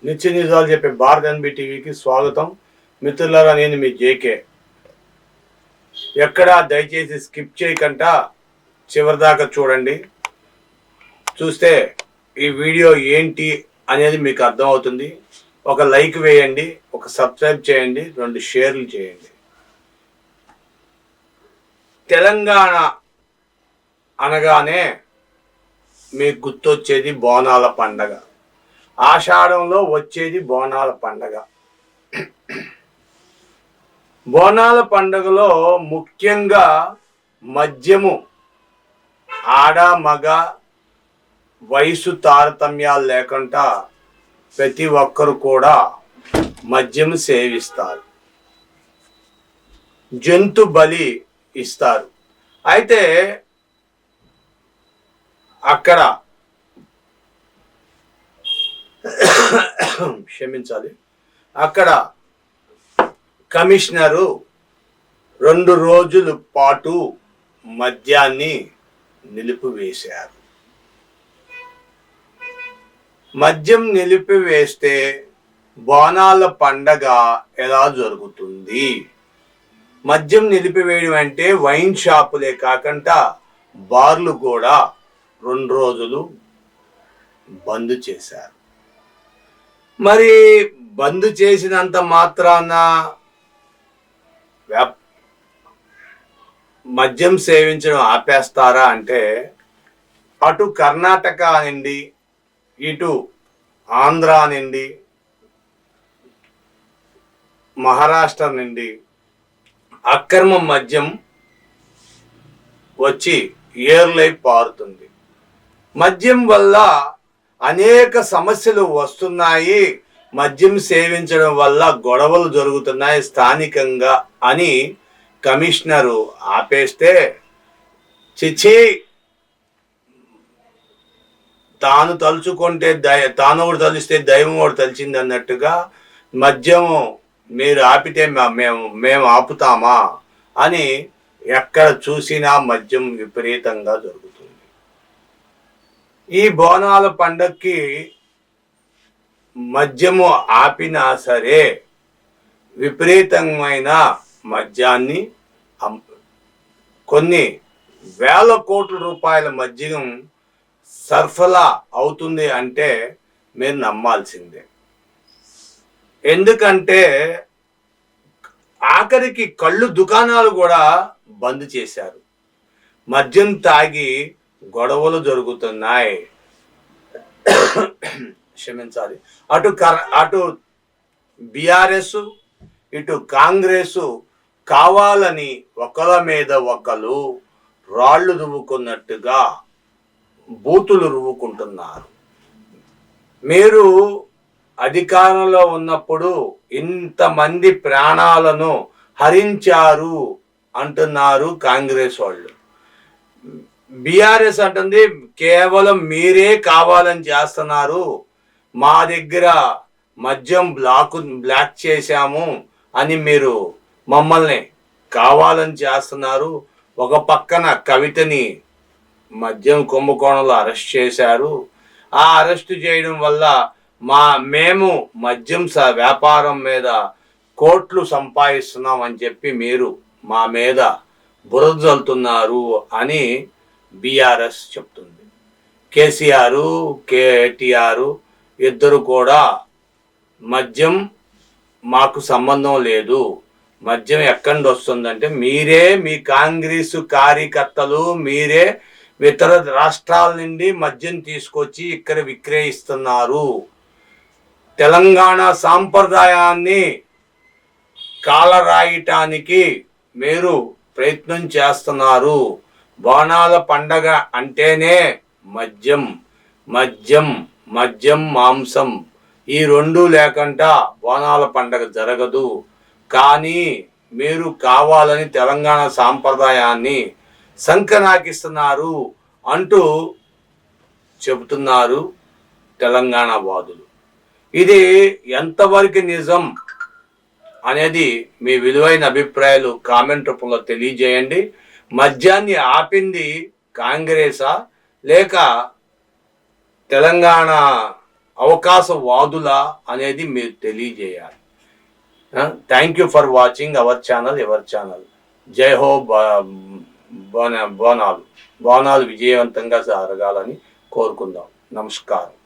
నిత్య నిజాలు చెప్పే భారత్ ఎన్బి టీవీకి స్వాగతం. మిత్రులారా, నేను మీ జేకే. ఎక్కడా దయచేసి స్కిప్ చేయకుండా చివరిదాకా చూడండి. చూస్తే ఈ వీడియో ఏంటి అనేది మీకు అర్థమవుతుంది. ఒక లైక్ వేయండి, ఒక సబ్స్క్రైబ్ చేయండి, 2 షేర్లు చేయండి. తెలంగాణ అనగానే మీకు గుర్తొచ్చేది బోనాల పండగ. ఆషాఢంలో వచ్చేది బోనాల పండగ. బోనాల పండగలో ముఖ్యంగా మద్యము, ఆడ మగ వయసు తారతమ్యాలు లేకుండా ప్రతి ఒక్కరు కూడా మద్యము సేవిస్తారు, జంతు బలి ఇస్తారు. అయితే అక్కడ క్షమించాలి, అక్కడ కమిషనరు 2 రోజుల పాటు మద్యాన్ని నిలిపివేశారు. మద్యం నిలిపివేస్తే బోనాల పండగ ఎలా జరుగుతుంది? మద్యం నిలిపివేయడం అంటే వైన్ షాపులే కాకుండా బార్లు కూడా 2 రోజులు బంద్ చేశారు. మరి బంద్ చేసినంత మాత్రాన మద్యం సేవించడం ఆపేస్తారా అంటే, అటు కర్ణాటక నుండి ఇటు ఆంధ్ర నుండి మహారాష్ట్ర నుండి అక్రమ మద్యం వచ్చి ఏర్లై పారుతుంది. మద్యం వల్ల అనేక సమస్యలు వస్తున్నాయి, మద్యం సేవించడం వల్ల గొడవలు జరుగుతున్నాయి స్థానికంగా అని కమిషనరు ఆపేస్తే, చిచి తాను తలుచుకుంటే తాను ఒకటి తలిస్తే దైవం ఒకటి తలిచింది అన్నట్టుగా మద్యము మీరు ఆపితే మేము ఆపుతామా అని ఎక్కడ చూసినా మద్యం విపరీతంగా జరుగుతుంది. ఈ బోనాల పండక్కి మద్యము ఆపినా సరే విపరీతమైన మద్యాన్ని, కొన్ని వేల కోట్ల రూపాయల మద్యం సరఫరా అవుతుంది అంటే మీరు నమ్మాల్సిందే. ఎందుకంటే ఆఖరికి కళ్ళు దుకాణాలు కూడా బంద్ చేశారు. మద్యం తాగి గొడవలు జరుగుతున్నాయి. క్షమించాలి, అటు బీఆర్ఎస్ ఇటు కాంగ్రెస్ కావాలని ఒకళ్ళ మీద ఒకళ్ళు రాళ్ళు రువ్వుకున్నట్టుగా బూతులు రువ్వుకుంటున్నారు. మీరు అధికారంలో ఉన్నప్పుడు ఇంతమంది ప్రాణాలను హరించారు అంటున్నారు కాంగ్రెస్ వాళ్ళు. బీఆర్ఎస్ అంటుంది కేవలం మీరే కావాలని చేస్తున్నారు, మా దగ్గర మద్యం బ్లాక్ చేశాము అని మీరు మమ్మల్ని కావాలని చేస్తున్నారు. ఒక పక్కన కవితని మద్యం కుంభకోణంలో అరెస్ట్ చేశారు. ఆ అరెస్టు చేయడం వల్ల మేము మద్యం వ్యాపారం మీద కోట్లు సంపాదిస్తున్నాం అని చెప్పి మీరు మా మీద బురద జల్లుతున్నారు అని బీఆర్ఎస్ చెప్తుంది. కేసీఆర్ కేటీఆర్ ఇద్దరు కూడా మద్యం మాకు సంబంధం లేదు, మద్యం ఎక్కడి నుండి వస్తుందంటే మీరే, మీ కాంగ్రెస్ కార్యకర్తలు మీరే ఇతర రాష్ట్రాల నుండి మద్యం తీసుకొచ్చి ఇక్కడ విక్రయిస్తున్నారు. తెలంగాణ సాంప్రదాయాన్ని కాలరాయటానికి మీరు ప్రయత్నం చేస్తున్నారు. బోనాల పండగ అంటేనే మద్యం, మద్యం మద్యం మాంసం ఈ 2 లేకుండా బోనాల పండగ జరగదు. కానీ మీరు కావాలని తెలంగాణ సాంప్రదాయాన్ని సంకనాకిస్తున్నారు అంటూ చెబుతున్నారు తెలంగాణ వాదులు. ఇది ఎంతవరకు నిజం అనేది మీ విలువైన అభిప్రాయాలు కామెంట్ రూపంలో తెలియజేయండి. మద్యాన్ని ఆపింది కాంగ్రెసా లేక తెలంగాణ అవకాశవాదులా అనేది మీరు తెలియజేయాలి. Thank you for watching our channel, ever channel. జై హో. బోనాలు విజయవంతంగా జరగాలని కోరుకుందాం. నమస్కారం.